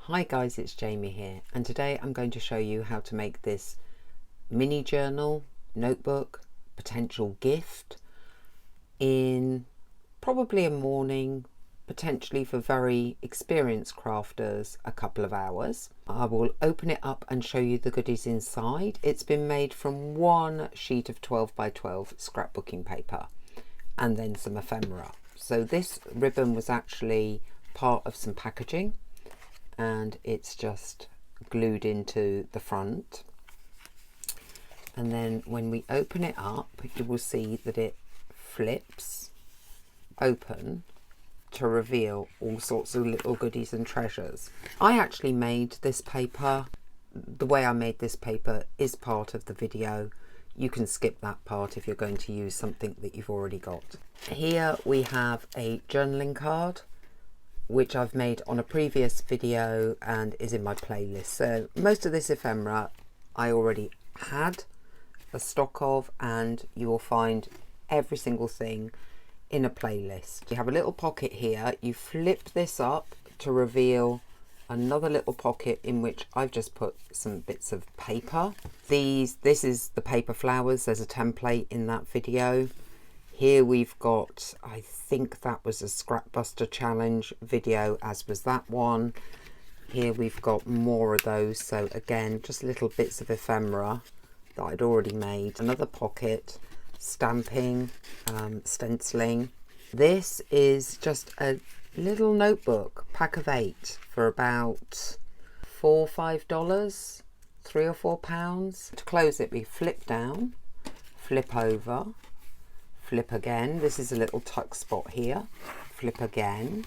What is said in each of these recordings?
Hi guys, it's Jamie here, and today I'm going to show you how to make this mini journal, notebook, potential gift in probably a morning, potentially for very experienced crafters, a couple of hours. I will open it up and show you the goodies inside. It's been made from one sheet of 12 by 12 scrapbooking paper and then some ephemera. So this ribbon was actually part of some packaging, and it's just glued into the front, and then when we open it up you will see that it flips open to reveal all sorts of little goodies and treasures. I actually made this paper. The way I made this paper is part of the video. You can skip that part if you're going to use something that you've already got. Here we have a journaling card which I've made on a previous video and is in my playlist. So most of this ephemera I already had a stock of, and you will find every single thing in a playlist. You have a little pocket here. You flip this up to reveal another little pocket in which I've just put some bits of paper. This is the paper flowers. There's a template in that video. Here we've got, I think that was a Scrapbuster challenge video, as was that one. Here we've got more of those. So again, just little bits of ephemera that I'd already made. Another pocket, stamping, stenciling. This is just a little notebook, pack of 8 for about $4 or $5, £3 or £4. To close it, we flip down, flip over, flip again. This is a little tuck spot here. Flip again.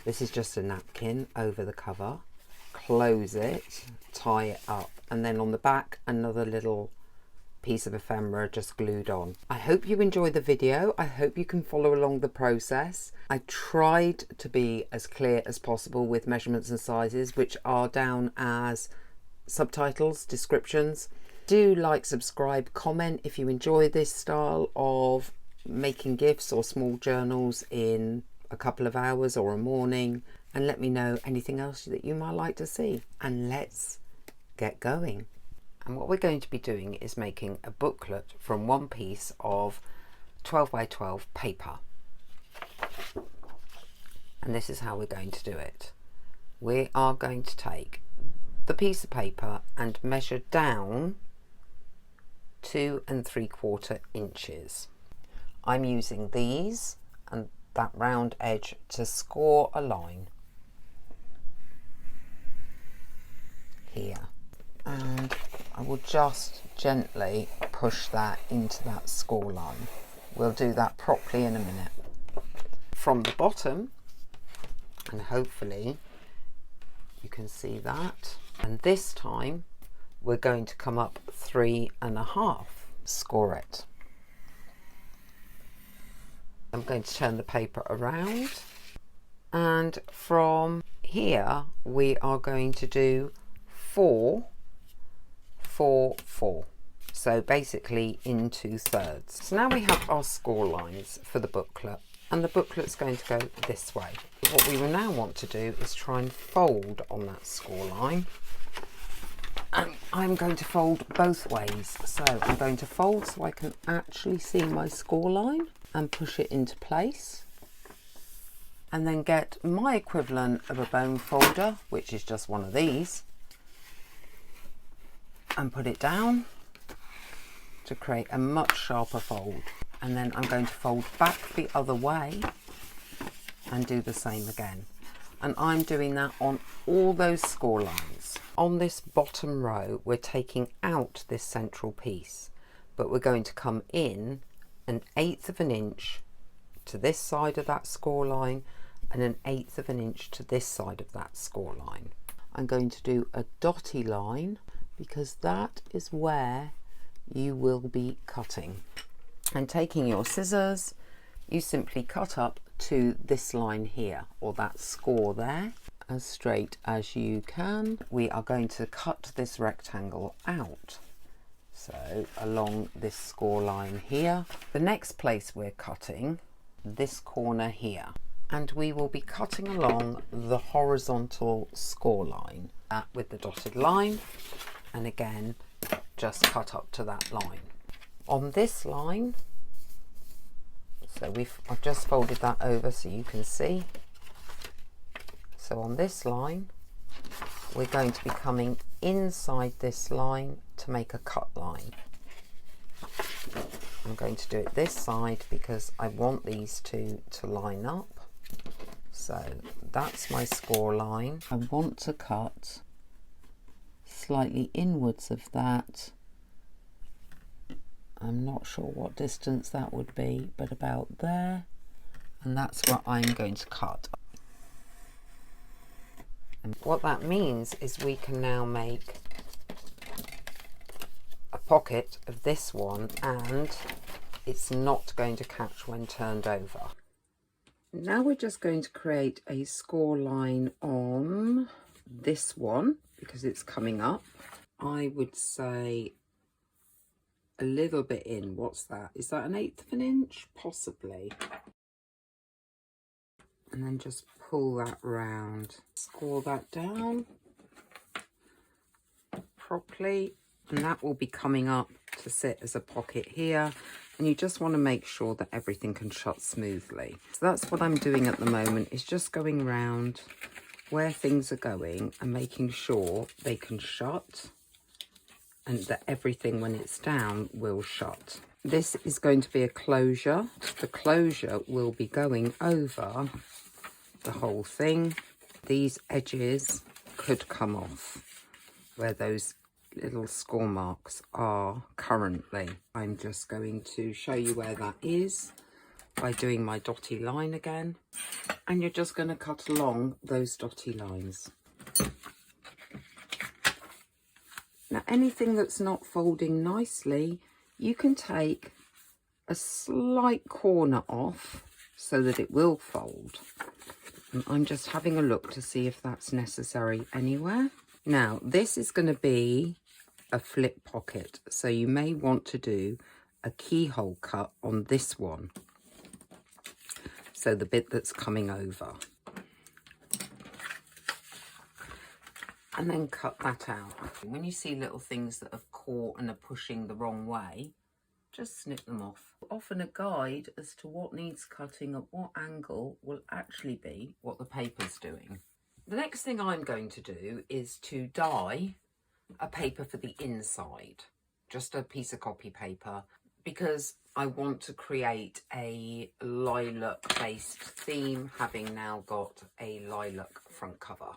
This is just a napkin over the cover. Close it, tie it up, and then on the back another little piece of ephemera just glued on. I hope you enjoy the video. I hope you can follow along the process. I tried to be as clear as possible with measurements and sizes, which are down as subtitles, descriptions. Do like, subscribe, comment if you enjoy this style of making gifts or small journals in a couple of hours or a morning, and let me know anything else that you might like to see, and let's get going. And what we're going to be doing is making a booklet from one piece of 12 by 12 paper, and this is how we're going to do it. We are going to take the piece of paper and measure down 2 3/4 inches. I'm using these and that round edge to score a line here, and I will just gently push that into that score line. We'll do that properly in a minute. From the bottom, and hopefully you can see that, and this time we're going to come up 3.5, score it. I'm going to turn the paper around, and from here we are going to do 4, 4, 4. So basically in 2/3. So now we have our score lines for the booklet, and the booklet's going to go this way. What we will now want to do is try and fold on that score line. And I'm going to fold both ways. So I'm going to fold so I can actually see my score line and push it into place, and then get my equivalent of a bone folder, which is just one of these, and put it down to create a much sharper fold. And then I'm going to fold back the other way and do the same again. And I'm doing that on all those score lines. On this bottom row, we're taking out this central piece, but we're going to come in 1/8 of an inch to this side of that score line and 1/8 of an inch to this side of that score line. I'm going to do a dotty line because that is where you will be cutting. And taking your scissors, you simply cut up to this line here, or that score there, as straight as you can. We are going to cut this rectangle out, so along this score line here. The next place we're cutting, this corner here, and we will be cutting along the horizontal score line with the dotted line, and again just cut up to that line. On this line, so I've just folded that over so you can see. So on this line, we're going to be coming inside this line to make a cut line. I'm going to do it this side because I want these two to line up. So that's my score line. I want to cut slightly inwards of that. I'm not sure what distance that would be, but about there. And that's what I'm going to cut. And what that means is we can now make a pocket of this one, and it's not going to catch when turned over. Now we're just going to create a score line on this one because it's coming up. I would say a little bit in. What's that? Is that 1/8 of an inch? Possibly. And then just pull that round. Score that down properly, and that will be coming up to sit as a pocket here. And you just want to make sure that everything can shut smoothly. So that's what I'm doing at the moment, is just going round where things are going and making sure they can shut, and that everything when it's down will shut. This is going to be a closure. The closure will be going over the whole thing. These edges could come off where those little score marks are currently. I'm just going to show you where that is by doing my dotty line again, and you're just going to cut along those dotty lines. Now anything that's not folding nicely, you can take a slight corner off so that it will fold. And I'm just having a look to see if that's necessary anywhere. Now this is going to be a flip pocket, so you may want to do a keyhole cut on this one, so the bit that's coming over, and then cut that out. When you see little things that have caught and are pushing the wrong way, just snip them off. Often a guide as to what needs cutting at what angle will actually be what the paper's doing. The next thing I'm going to do is to dye a paper for the inside, just a piece of copy paper, because I want to create a lilac based theme, having now got a lilac front cover.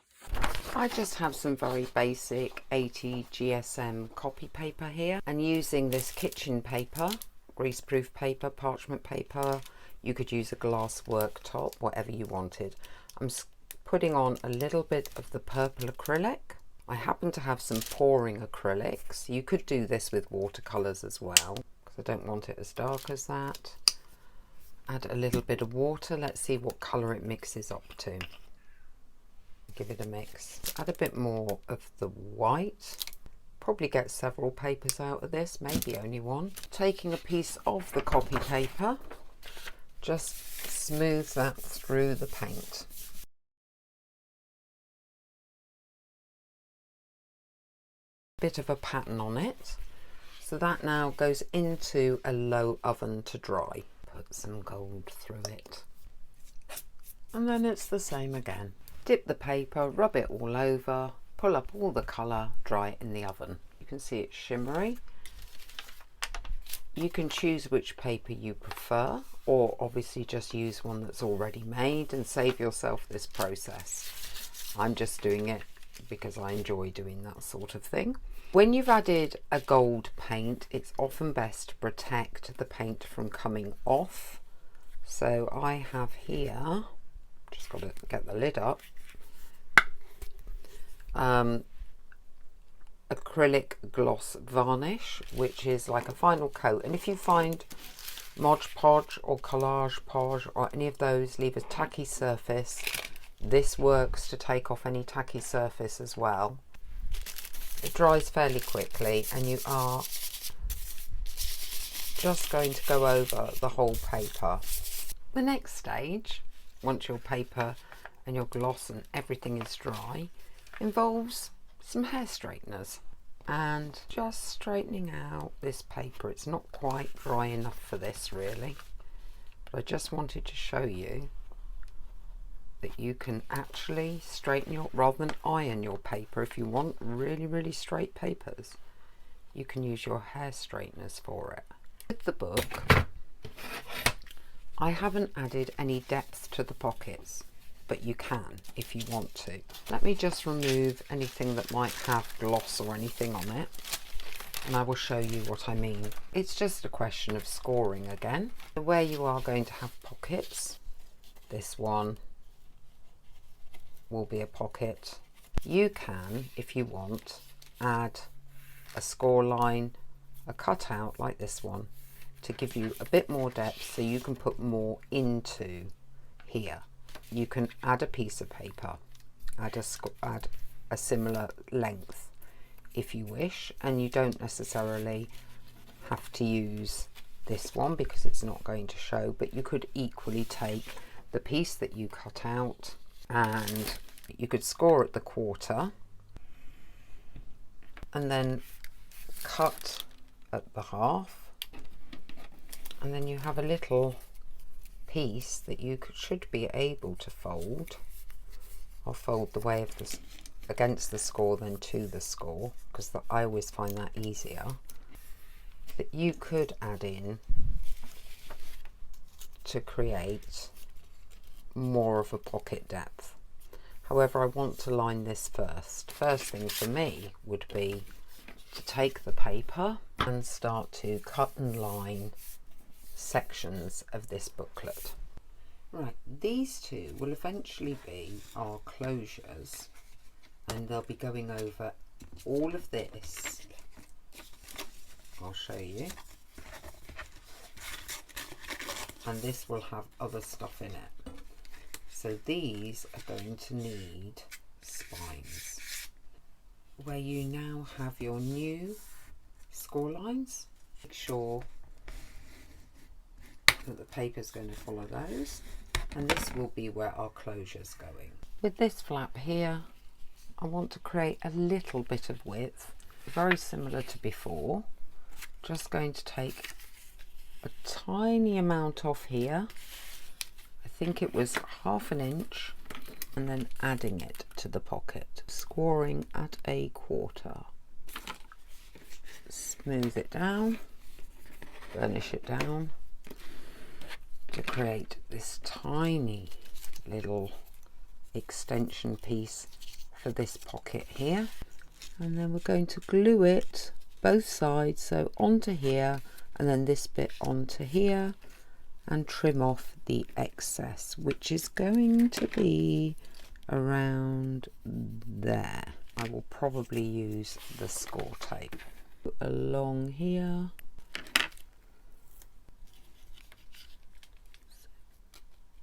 I just have some very basic 80 GSM copy paper here, and using this kitchen paper, greaseproof paper, parchment paper, you could use a glass worktop, whatever you wanted. I'm putting on a little bit of the purple acrylic. I happen to have some pouring acrylics. You could do this with watercolours as well, because I don't want it as dark as that. Add a little bit of water. Let's see what colour it mixes up to. Give it a mix. Add a bit more of the white. Probably get several papers out of this, maybe only one. Taking a piece of the copy paper, just smooth that through the paint. Bit of a pattern on it, so that now goes into a low oven to dry. Put some gold through it, and then it's the same again. Dip the paper, rub it all over, pull up all the colour, dry it in the oven. You can see it's shimmery. You can choose which paper you prefer, or obviously just use one that's already made and save yourself this process. I'm just doing it because I enjoy doing that sort of thing. When you've added a gold paint, it's often best to protect the paint from coming off. So I have here, just got to get the lid up, acrylic gloss varnish, which is like a final coat. And if you find Mod Podge or Collage Podge or any of those leave a tacky surface, this works to take off any tacky surface as well. It dries fairly quickly, and you are just going to go over the whole paper. The next stage once your paper and your gloss and everything is dry, involves some hair straighteners and just straightening out this paper. It's not quite dry enough for this really, but I just wanted to show you that you can actually straighten your, rather than iron your paper, if you want really straight papers, you can use your hair straighteners for it. With the book, I haven't added any depth to the pockets, but you can if you want to. Let me just remove anything that might have gloss or anything on it, and I will show you what I mean. It's just a question of scoring again. Where you are going to have pockets, this one will be a pocket. You can, if you want, add a score line, a cutout like this one, to give you a bit more depth so you can put more into here. You can add a piece of paper, add a similar length if you wish, and you don't necessarily have to use this one because it's not going to show, but you could equally take the piece that you cut out and you could score at the quarter and then cut at the half, and then you have a little piece that you should be able to fold. I'll fold the way of this against the score than to the score, because I always find that easier, that you could add in to create more of a pocket depth. However, I want to line this first. First thing for me would be to take the paper and start to cut and line sections of this booklet. Right, these two will eventually be our closures, and they'll be going over all of this. I'll show you. And this will have other stuff in it. So these are going to need spines. Where you now have your new score lines, make sure that the paper is going to follow those, and this will be where our closure's going. With this flap here, I want to create a little bit of width, very similar to before. Just going to take a tiny amount off here, I think it was 1/2 inch, and then adding it to the pocket, scoring at a quarter. Smooth it down, burnish it down to create this tiny little extension piece for this pocket here, and then we're going to glue it both sides, so onto here and then this bit onto here, and trim off the excess, which is going to be around there. I will probably use the score tape along here.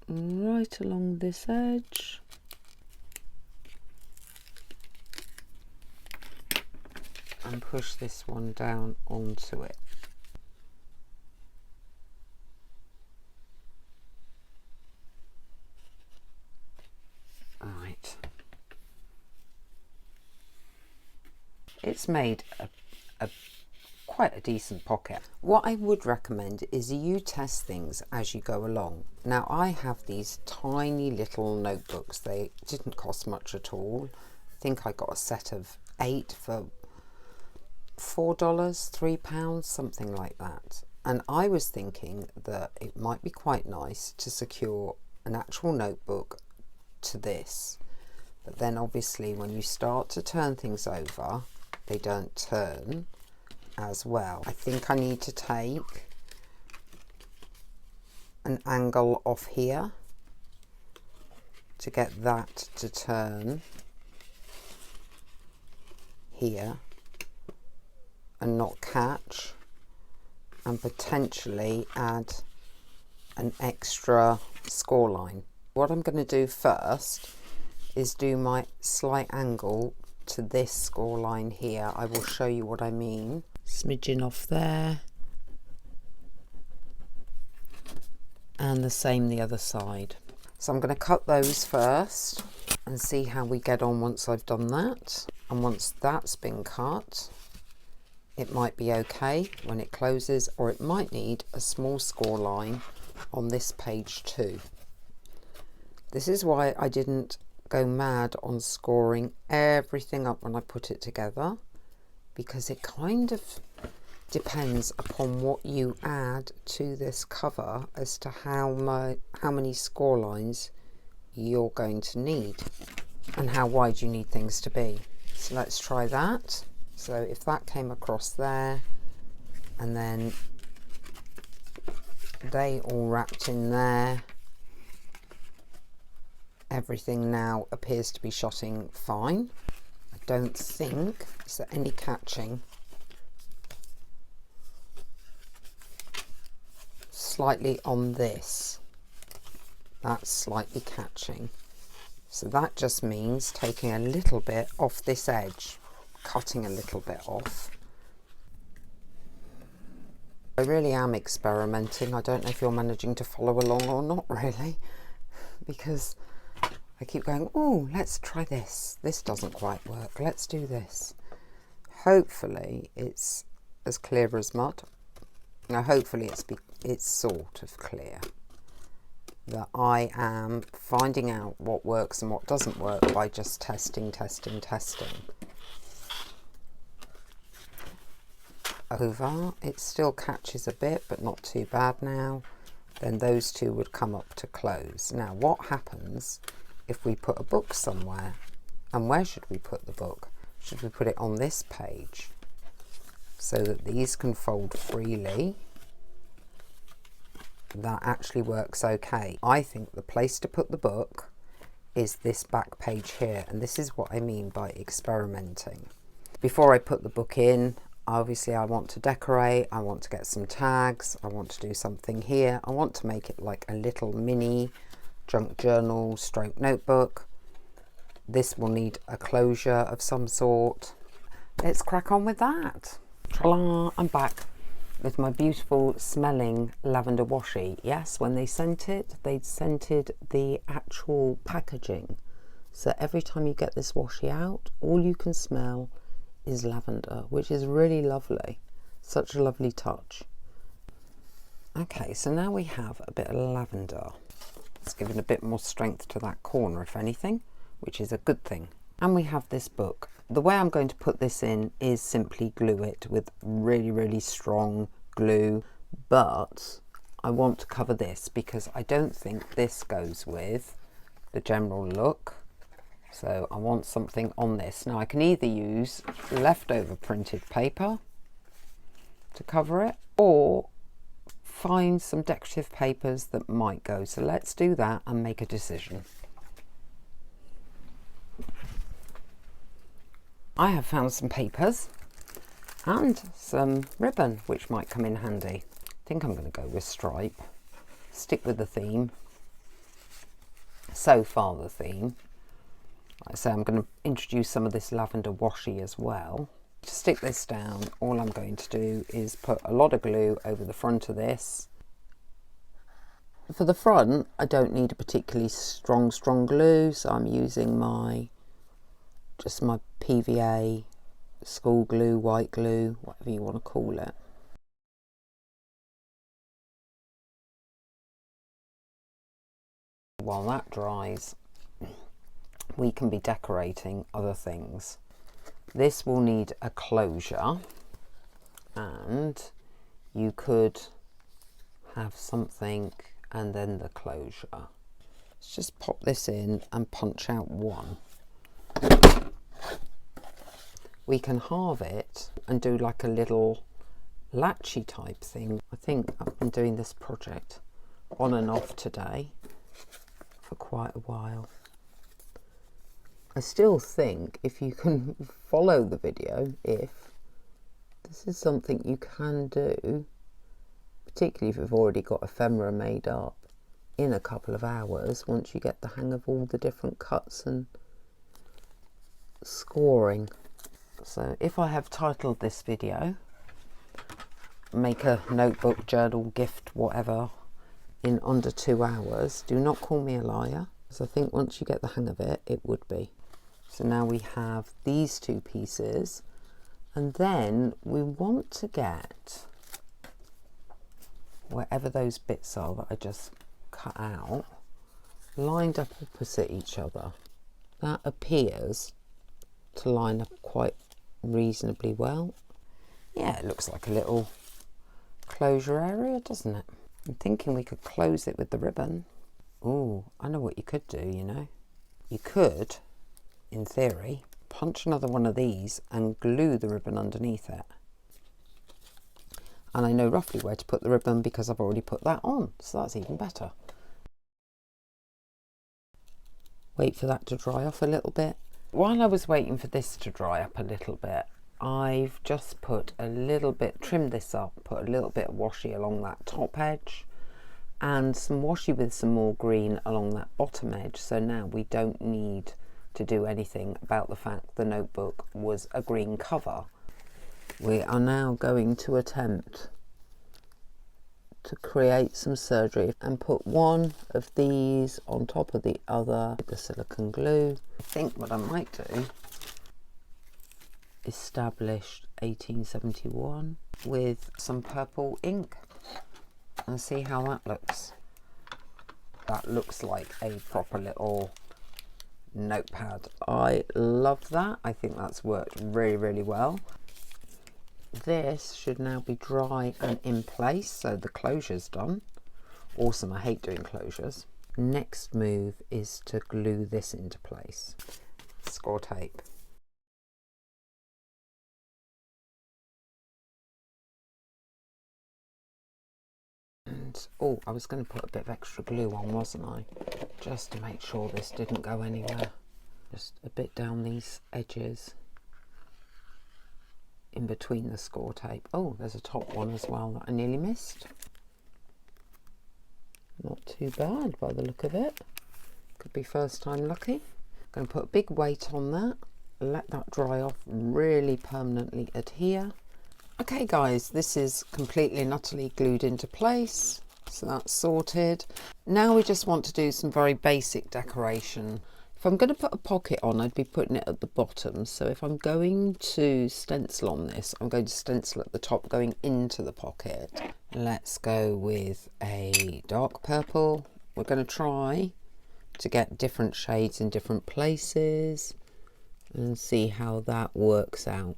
Right along this edge. And push this one down onto it. Right. It's made quite a decent pocket. What I would recommend is you test things as you go along. Now I have these tiny little notebooks. They didn't cost much at all. I think I got a set of 8 for $4, £3, something like that. And I was thinking that it might be quite nice to secure an actual notebook to this, but then obviously when you start to turn things over, they don't turn as well. I think I need to take an angle off here to get that to turn here and not catch, and potentially add an extra score line. What I'm going to do first is do my slight angle to this score line here. I will show you what I mean. Smidgen off there, and the same the other side. So I'm going to cut those first and see how we get on once I've done that. And once that's been cut, it might be okay when it closes, or it might need a small score line on this page too. This is why I didn't go mad on scoring everything up when I put it together, because it kind of depends upon what you add to this cover as to how many score lines you're going to need and how wide you need things to be. So let's try that. So if that came across there, and then they all wrapped in there, everything now appears to be shotting fine. I don't think, is there any catching? Slightly on this, that's slightly catching. So that just means taking a little bit off this edge, cutting a little bit off. I really am experimenting. I don't know if you're managing to follow along or not really, because I keep going, oh, let's try this. This doesn't quite work. Let's do this. Hopefully it's as clear as mud. Now, hopefully it's sort of clear that I am finding out what works and what doesn't work by just testing. Over, it still catches a bit, but not too bad now. Then those two would come up to close. Now, what happens if we put a book somewhere? And where should we put the book? Should we put it on this page so that these can fold freely? That actually works okay. I think the place to put the book is this back page here, and this is what I mean by experimenting. Before I put the book in, obviously I want to decorate, I want to get some tags, I want to do something here, I want to make it like a little mini junk journal stroke notebook. This will need a closure of some sort. Let's crack on with that. Ta-la, I'm back with my beautiful smelling lavender washi. Yes, when they sent it, they'd scented the actual packaging. So every time you get this washi out, all you can smell is lavender, which is really lovely. Such a lovely touch. Okay, so now we have a bit of lavender. It's given a bit more strength to that corner, if anything, which is a good thing. And we have this book. The way I'm going to put this in is simply glue it with really, really strong glue, but I want to cover this because I don't think this goes with the general look. So I want something on this. Now I can either use leftover printed paper to cover it, or find some decorative papers that might go. So let's do that and make a decision. I have found some papers and some ribbon, which might come in handy. I think I'm going to go with stripe, stick with the theme. So far the theme. Like I say, I'm going to introduce some of this lavender washi as well. To stick this down, all I'm going to do is put a lot of glue over the front of this. For the front, I don't need a particularly strong glue, so I'm using just my PVA school glue, white glue, whatever you want to call it. While that dries, we can be decorating other things. This will need a closure, and you could have something and then the closure. Let's just pop this in and punch out one. We can halve it and do like a little latchy type thing. I think I've been doing this project on and off today for quite a while. I still think if you can follow the video, if this is something you can do, particularly if you've already got ephemera made up, in a couple of hours, once you get the hang of all the different cuts and scoring. So if I have titled this video, make a notebook, journal, gift, whatever, in under 2 hours. Do not call me a liar, because I think once you get the hang of it, it would be. So now we have these 2 pieces, and then we want to get wherever those bits are that I just cut out lined up opposite each other. That appears to line up quite reasonably well. Yeah, it looks like a little closure area, doesn't it? I'm thinking we could close it with the ribbon. Oh, I know what you could do, you know. You could, in theory, punch another one of these and glue the ribbon underneath it. And I know roughly where to put the ribbon because I've already put that on, so that's even better. Wait for that to dry off a little bit. While I was waiting for this to dry up a little bit, I've just put a little bit, trimmed this up, put a little bit of washi along that top edge and some washi with some more green along that bottom edge. So now we don't need to do anything about the fact the notebook was a green cover. We are now going to attempt to create some surgery and put one of these on top of the other with the silicone glue. I think what I might do, established 1871 with some purple ink and see how that looks. That looks like a proper little notepad. I love that. I think that's worked really, really well. This should now be dry and in place, so the closure's done. Awesome, I hate doing closures. Next move is to glue this into place. Score tape. And, oh, I was going to put a bit of extra glue on, wasn't I? Just to make sure this didn't go anywhere. Just a bit down these edges. In between the score tape. Oh, there's a top one as well that I nearly missed. Not too bad by the look of it. Could be first time lucky. Going to put a big weight on that. Let that dry off, really permanently adhere. Okay guys, this is completely and utterly glued into place. So that's sorted. Now we just want to do some very basic decoration. If I'm going to put a pocket on, I'd be putting it at the bottom. So if I'm going to stencil on this, I'm going to stencil at the top going into the pocket. Let's go with a dark purple. We're going to try to get different shades in different places and see how that works out.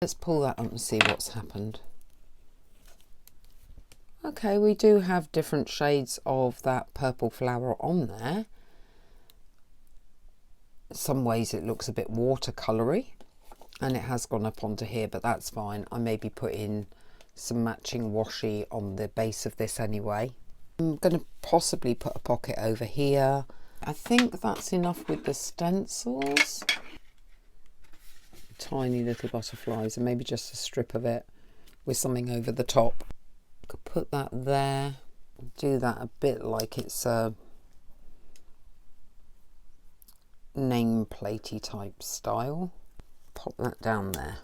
Let's pull that up and see what's happened. Okay, we do have different shades of that purple flower on there. In some ways it looks a bit watercolory and it has gone up onto here, but that's fine. I may be putting some matching washi on the base of this anyway. I'm going to possibly put a pocket over here. I think that's enough with the stencils. Tiny little butterflies and maybe just a strip of it with something over the top. Could put that there, do that a bit like it's a nameplatey type style. Pop that down there,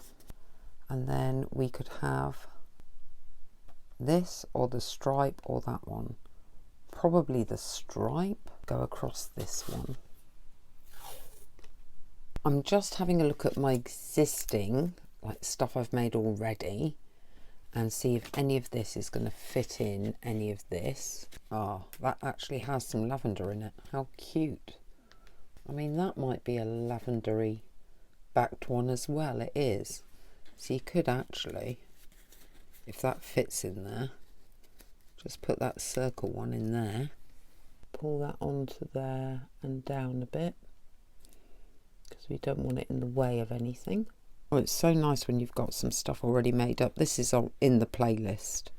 and then we could have this or the stripe or that one. Probably the stripe. Go across this one. I'm just having a look at my existing stuff I've made already and see if any of this is going to fit in any of this. Ah, that actually has some lavender in it. How cute. I mean, that might be a lavendery backed one as well. It is. So you could actually, if that fits in there, just put that circle one in there. Pull that onto there and down a bit, because we don't want it in the way of anything. Oh, it's so nice when you've got some stuff already made up. This is in the playlist,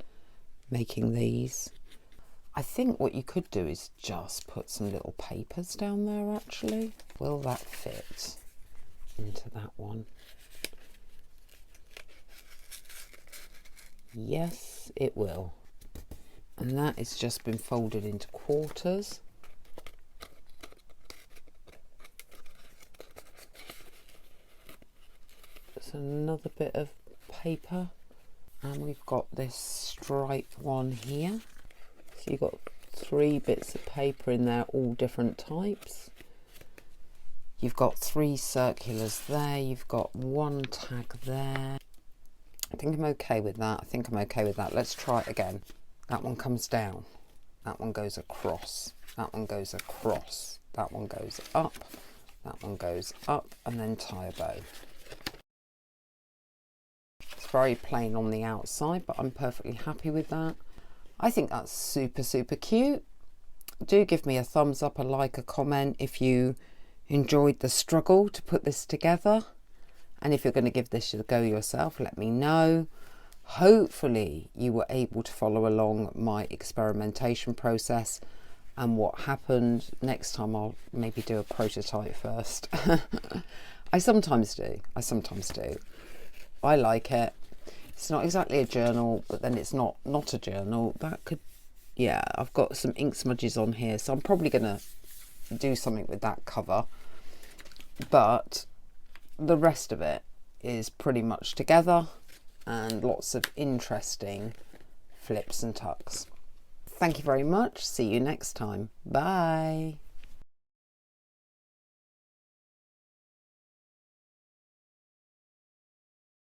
making these. I think what you could do is just put some little papers down there actually. Will that fit into that one? Yes, it will. And that has just been folded into quarters. another bit of paper, and we've got this stripe one here. So you've got 3 bits of paper in there, all different types. You've got 3 circulars there, you've got 1 tag there. I think I'm okay with that. Let's try it again. That one comes down, that one goes across, that one goes across, that one goes up, that one goes up, and then tie a bow. It's very plain on the outside, but I'm perfectly happy with that. I think that's super, super cute. Do give me a thumbs up, a like, a comment if you enjoyed the struggle to put this together. And if you're going to give this a go yourself, let me know. Hopefully you were able to follow along my experimentation process and what happened. Next time I'll maybe do a prototype first. I sometimes do. I like it. It's not exactly a journal, but then it's not a journal. That could, yeah, I've got some ink smudges on here, so I'm probably going to do something with that cover. But the rest of it is pretty much together, and lots of interesting flips and tucks. Thank you very much. See you next time. Bye.